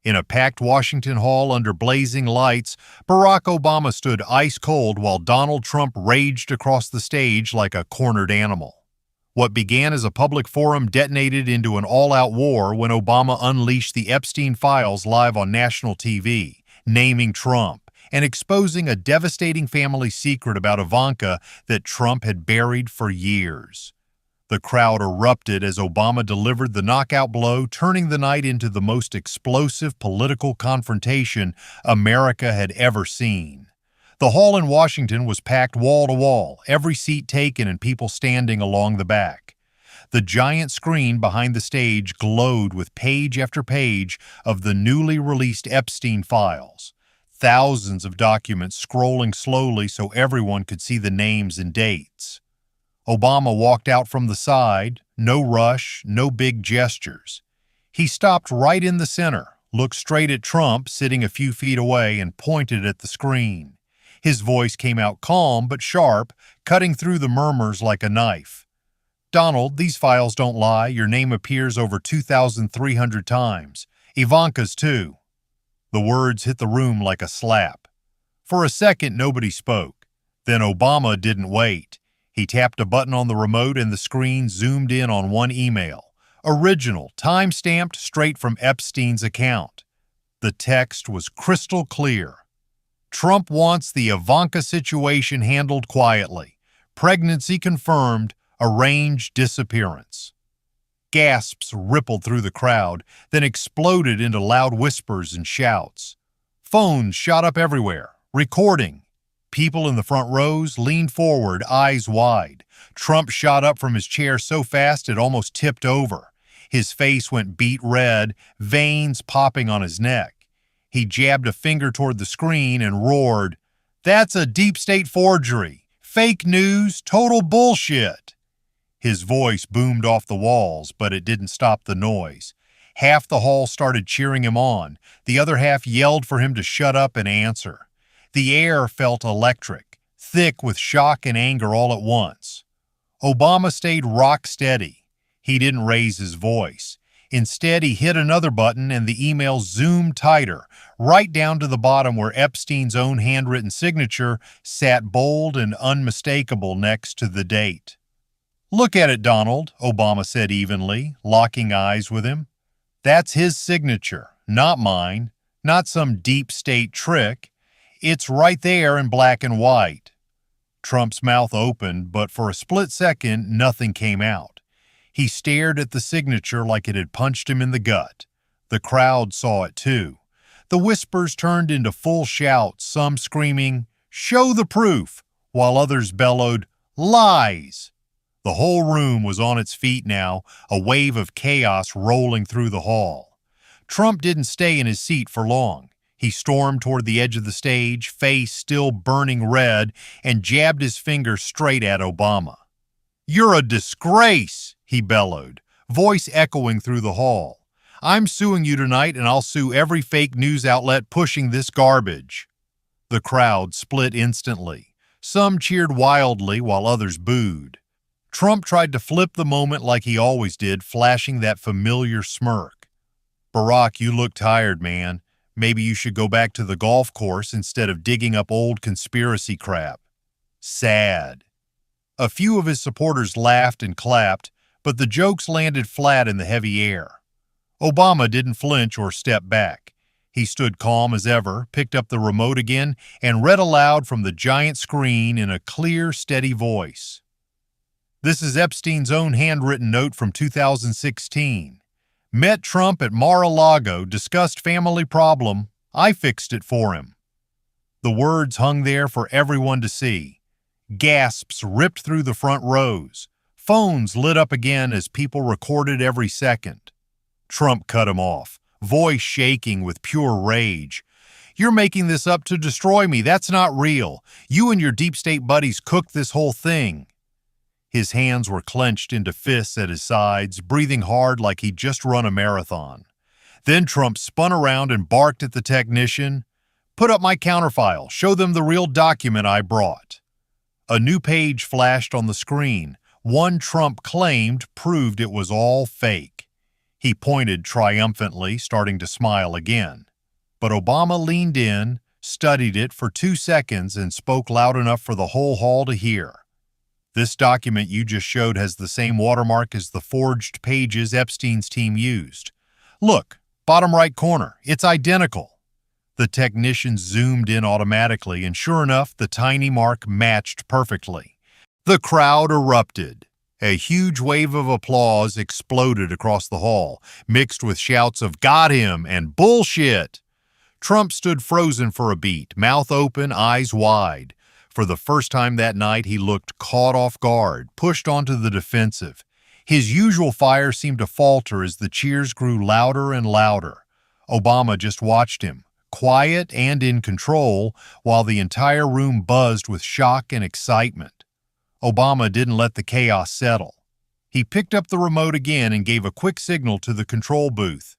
In a packed Washington hall under blazing lights, Barack Obama stood ice cold while Donald Trump raged across the stage like a cornered animal. What began as a public forum detonated into an all-out war when Obama unleashed the Epstein files live on national TV, naming Trump and exposing a devastating family secret about Ivanka that Trump had buried for years. The crowd erupted as Obama delivered the knockout blow, turning the night into the most explosive political confrontation America had ever seen. The hall in Washington was packed wall to wall, every seat taken and people standing along the back. The giant screen behind the stage glowed with page after page of the newly released Epstein files. Thousands of documents scrolling slowly so everyone could see the names and dates. Obama walked out from the side, no rush, no big gestures. He stopped right in the center, looked straight at Trump sitting a few feet away, and pointed at the screen. His voice came out calm but sharp, cutting through the murmurs like a knife. "Donald, these files don't lie. Your name appears over 2,300 times. Ivanka's too." The words hit the room like a slap. For a second, nobody spoke. Then Obama didn't wait. He tapped a button on the remote and the screen zoomed in on one email. Original, time-stamped straight from Epstein's account. The text was crystal clear. Trump wants the Ivanka situation handled quietly. Pregnancy confirmed, arranged disappearance. Gasps rippled through the crowd, then exploded into loud whispers and shouts. Phones shot up everywhere, recording. People in the front rows leaned forward, eyes wide. Trump shot up from his chair so fast it almost tipped over. His face went beet red, veins popping on his neck. He jabbed a finger toward the screen and roared, "That's a deep state forgery! Fake news! Total bullshit!" His voice boomed off the walls, but it didn't stop the noise. Half the hall started cheering him on. The other half yelled for him to shut up and answer. The air felt electric, thick with shock and anger all at once. Obama stayed rock steady. He didn't raise his voice. Instead, he hit another button and the email zoomed tighter, right down to the bottom where Epstein's own handwritten signature sat bold and unmistakable next to the date. "Look at it, Donald," Obama said evenly, locking eyes with him. "That's his signature, not mine, not some deep state trick. It's right there in black and white." Trump's mouth opened, but for a split second, nothing came out. He stared at the signature like it had punched him in the gut. The crowd saw it too. The whispers turned into full shouts, some screaming, "Show the proof," while others bellowed, "Lies!" The whole room was on its feet now, a wave of chaos rolling through the hall. Trump didn't stay in his seat for long. He stormed toward the edge of the stage, face still burning red, and jabbed his finger straight at Obama. "You're a disgrace," he bellowed, voice echoing through the hall. "I'm suing you tonight, and I'll sue every fake news outlet pushing this garbage." The crowd split instantly. Some cheered wildly while others booed. Trump tried to flip the moment like he always did, flashing that familiar smirk. "Barack, you look tired, man. Maybe you should go back to the golf course instead of digging up old conspiracy crap." Sad. A few of his supporters laughed and clapped, but the jokes landed flat in the heavy air. Obama didn't flinch or step back. He stood calm as ever, picked up the remote again, and read aloud from the giant screen in a clear, steady voice. "This is Epstein's own handwritten note from 2016. Met Trump at Mar-a-Lago, discussed family problem. I fixed it for him." The words hung there for everyone to see. Gasps ripped through the front rows. Phones lit up again as people recorded every second. Trump cut him off, voice shaking with pure rage. "You're making this up to destroy me. That's not real. You and your deep state buddies cooked this whole thing." His hands were clenched into fists at his sides, breathing hard like he'd just run a marathon. Then Trump spun around and barked at the technician, "Put up my counterfile. Show them the real document I brought." A new page flashed on the screen. One Trump claimed proved it was all fake. He pointed triumphantly, starting to smile again. But Obama leaned in, studied it for 2 seconds, and spoke loud enough for the whole hall to hear. This document you just showed has the same watermark as the forged pages Epstein's team used. Look, bottom right corner, it's identical. The technicians zoomed in automatically, and sure enough, the tiny mark matched perfectly. The crowd erupted. A huge wave of applause exploded across the hall, mixed with shouts of "Got him" and "Bullshit." Trump stood frozen for a beat, mouth open, eyes wide. For the first time that night, he looked caught off guard, pushed onto the defensive. His usual fire seemed to falter as the cheers grew louder and louder. Obama just watched him, quiet and in control, while the entire room buzzed with shock and excitement. Obama didn't let the chaos settle. He picked up the remote again and gave a quick signal to the control booth.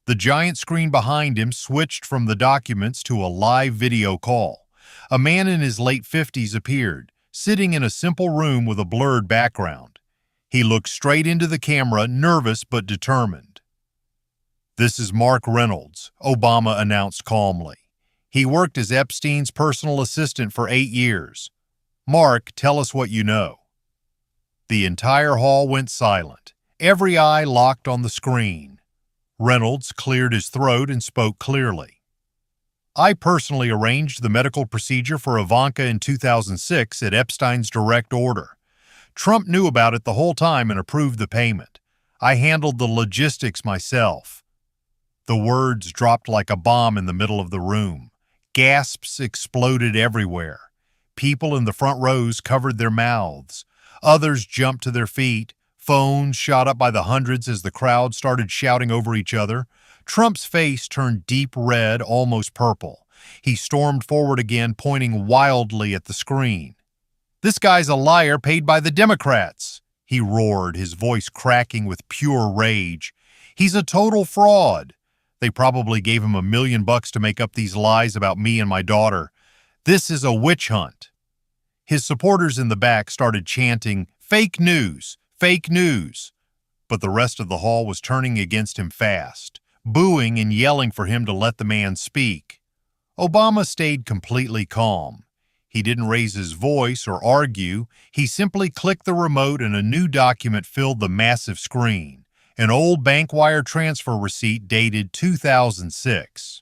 The giant screen behind him switched from the documents to a live video call. A man in his late 50s appeared, sitting in a simple room with a blurred background. He looked straight into the camera, nervous but determined. "This is Mark Reynolds," Obama announced calmly. "He worked as Epstein's personal assistant for 8 years. Mark, tell us what you know." The entire hall went silent, every eye locked on the screen. Reynolds cleared his throat and spoke clearly. "I personally arranged the medical procedure for Ivanka in 2006 at Epstein's direct order. Trump knew about it the whole time and approved the payment. I handled the logistics myself." The words dropped like a bomb in the middle of the room. Gasps exploded everywhere. People in the front rows covered their mouths. Others jumped to their feet. Phones shot up by the hundreds as the crowd started shouting over each other. Trump's face turned deep red, almost purple. He stormed forward again, pointing wildly at the screen. "This guy's a liar paid by the Democrats," he roared, his voice cracking with pure rage. "He's a total fraud. They probably gave him $1 million to make up these lies about me and my daughter. This is a witch hunt." His supporters in the back started chanting, "Fake news, fake news." But the rest of the hall was turning against him fast, booing and yelling for him to let the man speak. Obama stayed completely calm. He didn't raise his voice or argue. He simply clicked the remote and a new document filled the massive screen, an old bank wire transfer receipt dated 2006.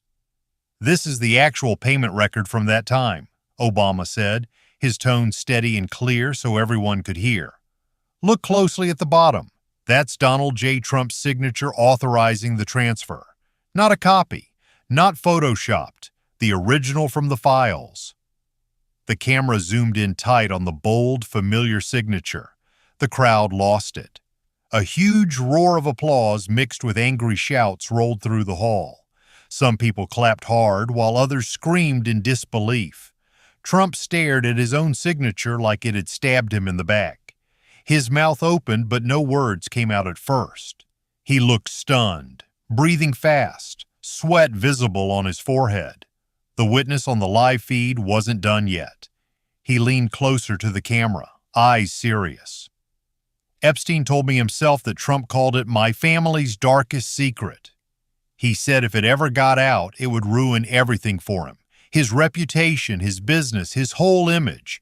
"This is the actual payment record from that time," Obama said, his tone steady and clear so everyone could hear. "Look closely at the bottom. That's Donald J. Trump's signature authorizing the transfer. Not a copy, not photoshopped, the original from the files." The camera zoomed in tight on the bold, familiar signature. The crowd lost it. A huge roar of applause mixed with angry shouts rolled through the hall. Some people clapped hard, while others screamed in disbelief. Trump stared at his own signature like it had stabbed him in the back. His mouth opened, but no words came out at first. He looked stunned, breathing fast, sweat visible on his forehead. The witness on the live feed wasn't done yet. He leaned closer to the camera, eyes serious. "Epstein told me himself that Trump called it my family's darkest secret. He said if it ever got out, it would ruin everything for him. His reputation, his business, his whole image."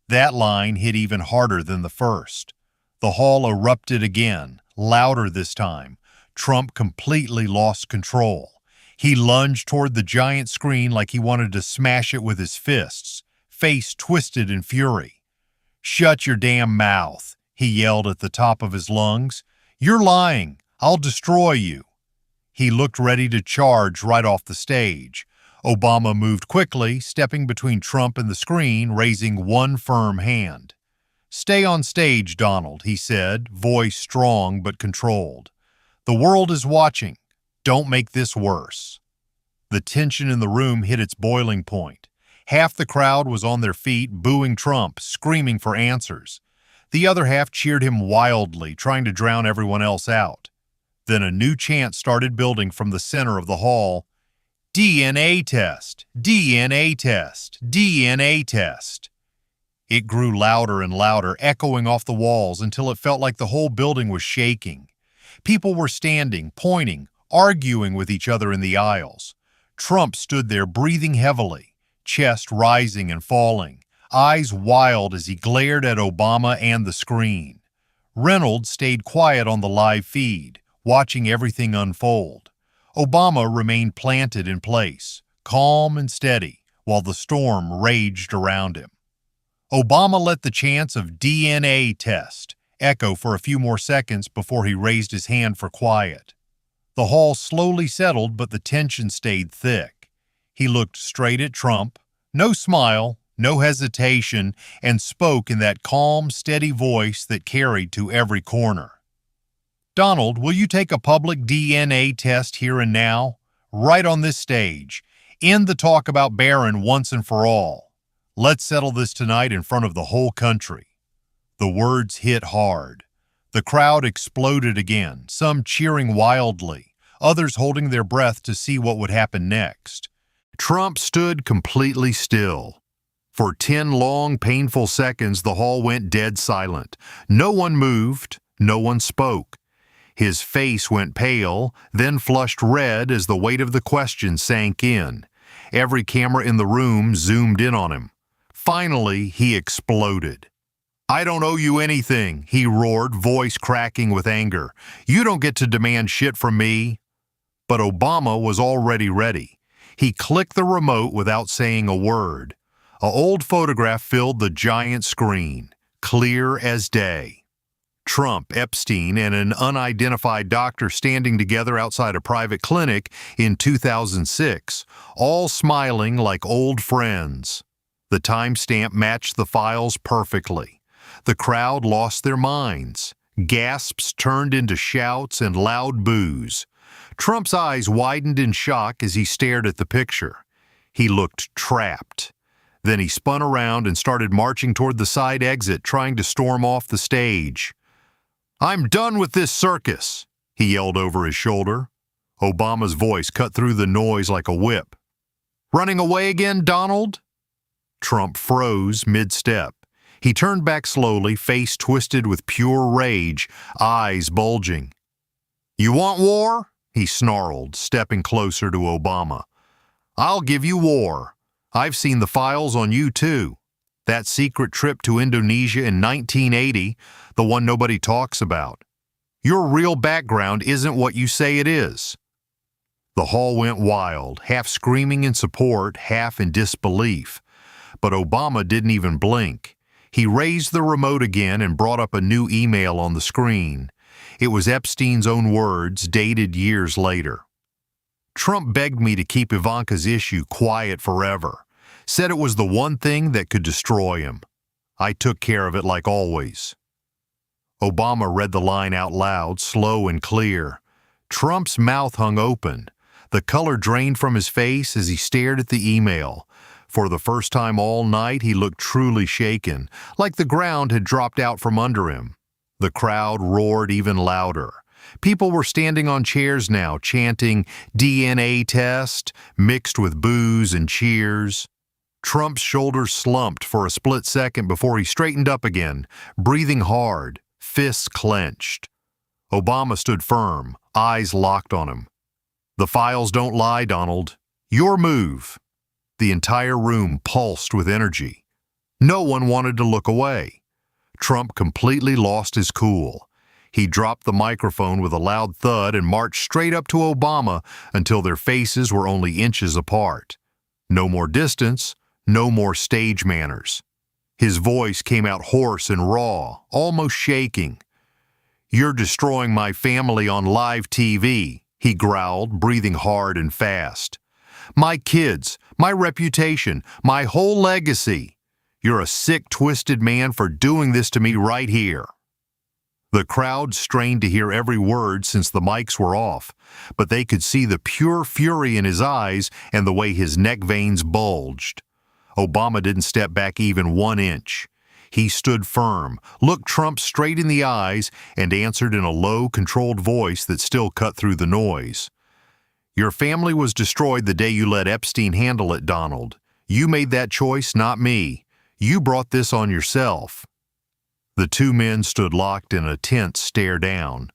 That line hit even harder than the first. The hall erupted again, louder this time. Trump completely lost control. He lunged toward the giant screen like he wanted to smash it with his fists, face twisted in fury. "Shut your damn mouth," he yelled at the top of his lungs. "You're lying. I'll destroy you." He looked ready to charge right off the stage. Obama moved quickly, stepping between Trump and the screen, raising one firm hand. "Stay on stage, Donald," he said, voice strong but controlled. "The world is watching. Don't make this worse." The tension in the room hit its boiling point. Half the crowd was on their feet, booing Trump, screaming for answers. The other half cheered him wildly, trying to drown everyone else out. Then a new chant started building from the center of the hall. "DNA test, DNA test, DNA test." It grew louder and louder, echoing off the walls until it felt like the whole building was shaking. People were standing, pointing, arguing with each other in the aisles. Trump stood there breathing heavily, chest rising and falling, eyes wild as he glared at Obama and the screen. Reynolds stayed quiet on the live feed, watching everything unfold. Obama remained planted in place, calm and steady, while the storm raged around him. Obama let the chants of DNA test echo for a few more seconds before he raised his hand for quiet. The hall slowly settled, but the tension stayed thick. He looked straight at Trump, no smile, no hesitation, and spoke in that calm, steady voice that carried to every corner. Donald, will you take a public DNA test here and now? Right on this stage. End the talk about Barron once and for all. Let's settle this tonight in front of the whole country. The words hit hard. The crowd exploded again, some cheering wildly, others holding their breath to see what would happen next. Trump stood completely still. For 10 long, painful seconds, the hall went dead silent. No one moved, no one spoke. His face went pale, then flushed red as the weight of the question sank in. Every camera in the room zoomed in on him. Finally, he exploded. "I don't owe you anything," he roared, voice cracking with anger. "You don't get to demand shit from me." But Obama was already ready. He clicked the remote without saying a word. An old photograph filled the giant screen, clear as day. Trump, Epstein, and an unidentified doctor standing together outside a private clinic in 2006, all smiling like old friends. The timestamp matched the files perfectly. The crowd lost their minds. Gasps turned into shouts and loud boos. Trump's eyes widened in shock as he stared at the picture. He looked trapped. Then he spun around and started marching toward the side exit, trying to storm off the stage. "I'm done with this circus," he yelled over his shoulder. Obama's voice cut through the noise like a whip. "Running away again, Donald?" Trump froze mid-step. He turned back slowly, face twisted with pure rage, eyes bulging. "You want war?" he snarled, stepping closer to Obama. "I'll give you war. I've seen the files on you too. That secret trip to Indonesia in 1980, the one nobody talks about. Your real background isn't what you say it is." The hall went wild, half screaming in support, half in disbelief. But Obama didn't even blink. He raised the remote again and brought up a new email on the screen. It was Epstein's own words, dated years later. "Trump begged me to keep Ivanka's issue quiet forever. Said it was the one thing that could destroy him. I took care of it like always." Obama read the line out loud, slow and clear. Trump's mouth hung open. The color drained from his face as he stared at the email. For the first time all night, he looked truly shaken, like the ground had dropped out from under him. The crowd roared even louder. People were standing on chairs now, chanting DNA test, mixed with boos and cheers. Trump's shoulders slumped for a split second before he straightened up again, breathing hard, fists clenched. Obama stood firm, eyes locked on him. "The files don't lie, Donald. Your move." The entire room pulsed with energy. No one wanted to look away. Trump completely lost his cool. He dropped the microphone with a loud thud and marched straight up to Obama until their faces were only inches apart. No more distance, no more stage manners. His voice came out hoarse and raw, almost shaking. "You're destroying my family on live TV," he growled, breathing hard and fast. "My kids, my reputation, my whole legacy. You're a sick, twisted man for doing this to me right here." The crowd strained to hear every word since the mics were off, but they could see the pure fury in his eyes and the way his neck veins bulged. Obama didn't step back even 1 inch. He stood firm, looked Trump straight in the eyes, and answered in a low, controlled voice that still cut through the noise. "Your family was destroyed the day you let Epstein handle it, Donald. You made that choice, not me. You brought this on yourself." The two men stood locked in a tense stare down.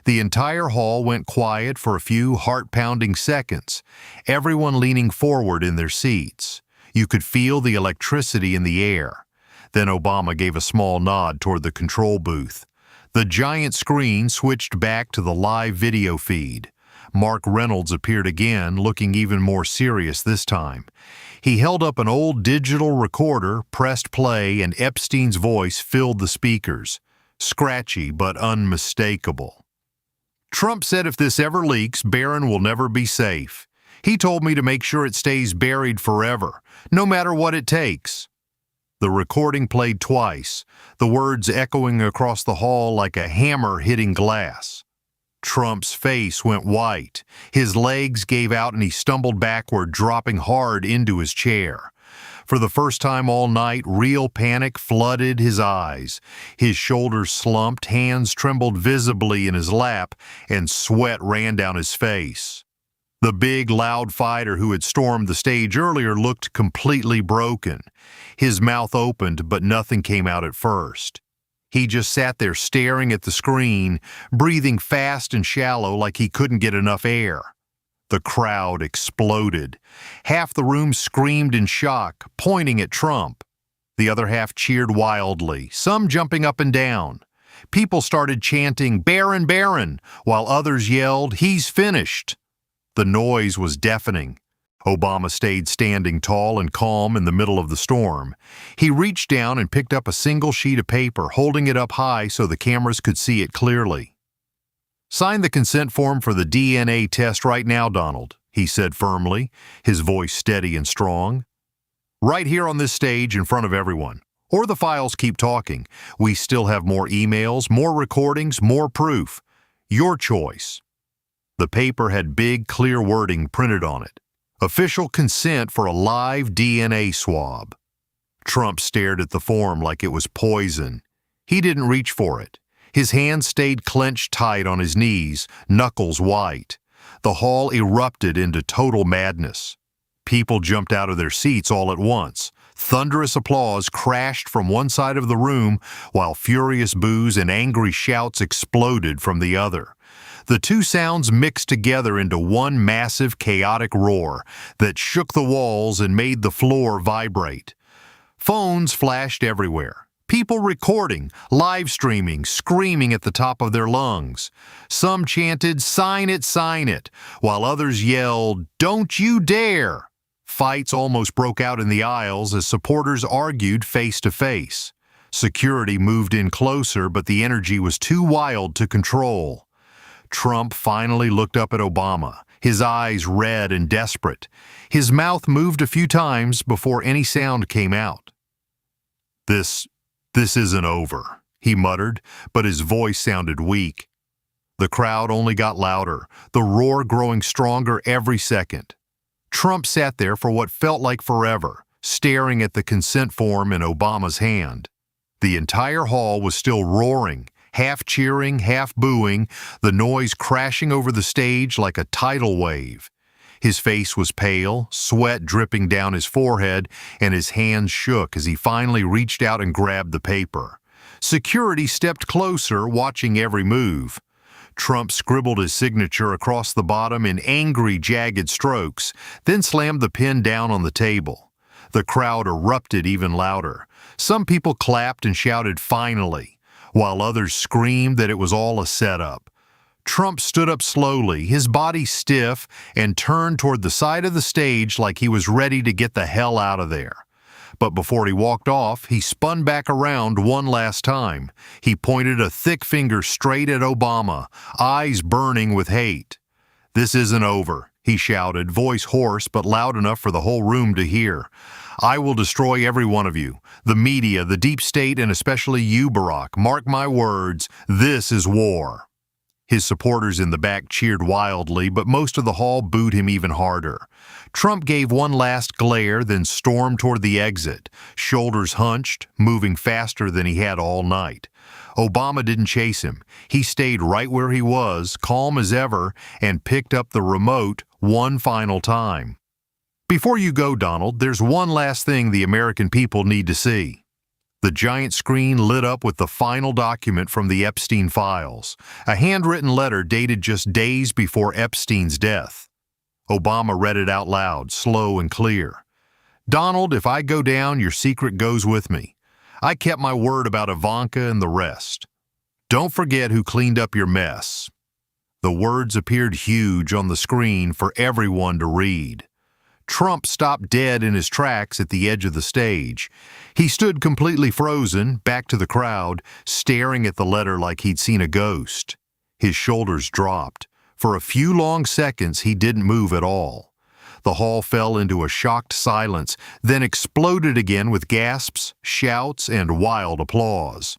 The entire hall went quiet for a few heart-pounding seconds, everyone leaning forward in their seats. You could feel the electricity in the air. Then Obama gave a small nod toward the control booth. The giant screen switched back to the live video feed. Mark Reynolds appeared again, looking even more serious this time. He held up an old digital recorder, pressed play, and Epstein's voice filled the speakers. Scratchy but unmistakable. Trump said if this ever leaks, Barron will never be safe. He told me to make sure it stays buried forever, no matter what it takes. The recording played twice, the words echoing across the hall like a hammer hitting glass. Trump's face went white. His legs gave out and he stumbled backward, dropping hard into his chair. For the first time all night, real panic flooded his eyes. His shoulders slumped, hands trembled visibly in his lap, and sweat ran down his face. The big, loud fighter who had stormed the stage earlier looked completely broken. His mouth opened, but nothing came out at first. He just sat there staring at the screen, breathing fast and shallow like he couldn't get enough air. The crowd exploded. Half the room screamed in shock, pointing at Trump. The other half cheered wildly, some jumping up and down. People started chanting, "Barron, Barron," while others yelled, "He's finished." The noise was deafening. Obama stayed standing tall and calm in the middle of the storm. He reached down and picked up a single sheet of paper, holding it up high so the cameras could see it clearly. "Sign the consent form for the DNA test right now, Donald," he said firmly, his voice steady and strong. "Right here on this stage in front of everyone. Or the files keep talking. We still have more emails, more recordings, more proof. Your choice." The paper had big, clear wording printed on it. Official consent for a live DNA swab. Trump stared at the form like it was poison. He didn't reach for it. His hands stayed clenched tight on his knees, knuckles white. The hall erupted into total madness. People jumped out of their seats all at once. Thunderous applause crashed from one side of the room, while furious boos and angry shouts exploded from the other. The two sounds mixed together into one massive, chaotic roar that shook the walls and made the floor vibrate. Phones flashed everywhere. People recording, live streaming, screaming at the top of their lungs. Some chanted, "Sign it," while others yelled, "Don't you dare!" Fights almost broke out in the aisles as supporters argued face to face. Security moved in closer, but the energy was too wild to control. Trump finally looked up at Obama, his eyes red and desperate. His mouth moved a few times before any sound came out. This isn't over," he muttered, but his voice sounded weak. The crowd only got louder, the roar growing stronger every second. Trump sat there for what felt like forever, staring at the consent form in Obama's hand. The entire hall was still roaring, half cheering, half booing, the noise crashing over the stage like a tidal wave. His face was pale, sweat dripping down his forehead, and his hands shook as he finally reached out and grabbed the paper. Security stepped closer, watching every move. Trump scribbled his signature across the bottom in angry, jagged strokes, then slammed the pen down on the table. The crowd erupted even louder. Some people clapped and shouted, "Finally," while others screamed that it was all a setup. Trump stood up slowly, his body stiff, and turned toward the side of the stage like he was ready to get the hell out of there. But before he walked off, he spun back around one last time. He pointed a thick finger straight at Obama, eyes burning with hate. "This isn't over," he shouted, voice hoarse but loud enough for the whole room to hear. "I will destroy every one of you. The media, the deep state, and especially you, Barack. Mark my words, this is war." His supporters in the back cheered wildly, but most of the hall booed him even harder. Trump gave one last glare, then stormed toward the exit, shoulders hunched, moving faster than he had all night. Obama didn't chase him. He stayed right where he was, calm as ever, and picked up the remote one final time. "Before you go, Donald, there's one last thing the American people need to see." The giant screen lit up with the final document from the Epstein files, a handwritten letter dated just days before Epstein's death. Obama read it out loud, slow and clear. "Donald, if I go down, your secret goes with me. I kept my word about Ivanka and the rest. Don't forget who cleaned up your mess." The words appeared huge on the screen for everyone to read. Trump stopped dead in his tracks at the edge of the stage. He stood completely frozen, back to the crowd, staring at the letter like he'd seen a ghost. His shoulders dropped. For a few long seconds, he didn't move at all. The hall fell into a shocked silence, then exploded again with gasps, shouts, and wild applause.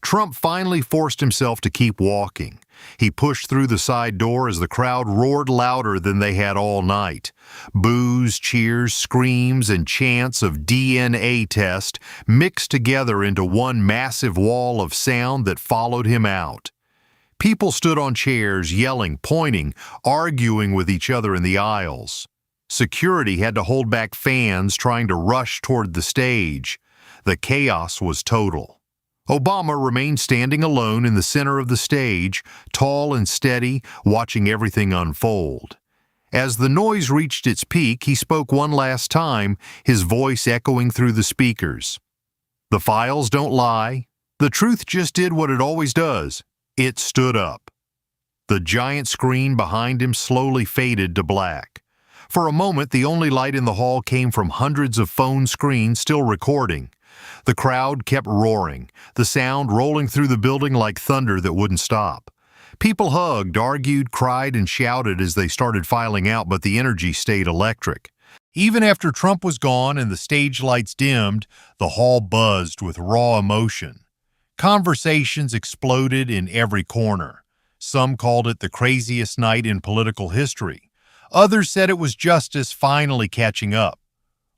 Trump finally forced himself to keep walking. He pushed through the side door as the crowd roared louder than they had all night. Boos, cheers, screams, and chants of DNA test mixed together into one massive wall of sound that followed him out. People stood on chairs, yelling, pointing, arguing with each other in the aisles. Security had to hold back fans trying to rush toward the stage. The chaos was total. Obama remained standing alone in the center of the stage, tall and steady, watching everything unfold. As the noise reached its peak, he spoke one last time, his voice echoing through the speakers. "The files don't lie. The truth just did what it always does. It stood up." The giant screen behind him slowly faded to black. For a moment, the only light in the hall came from hundreds of phone screens still recording. The crowd kept roaring, the sound rolling through the building like thunder that wouldn't stop. People hugged, argued, cried, and shouted as they started filing out, but the energy stayed electric. Even after Trump was gone and the stage lights dimmed, the hall buzzed with raw emotion. Conversations exploded in every corner. Some called it the craziest night in political history. Others said it was justice finally catching up.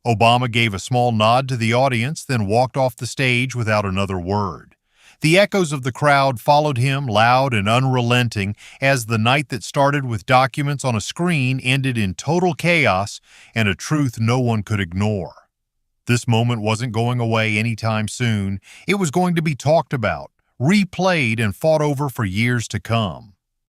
Obama gave a small nod to the audience, then walked off the stage without another word. The echoes of the crowd followed him, loud and unrelenting, as the night that started with documents on a screen ended in total chaos and a truth no one could ignore. This moment wasn't going away anytime soon. It was going to be talked about, replayed, and fought over for years to come.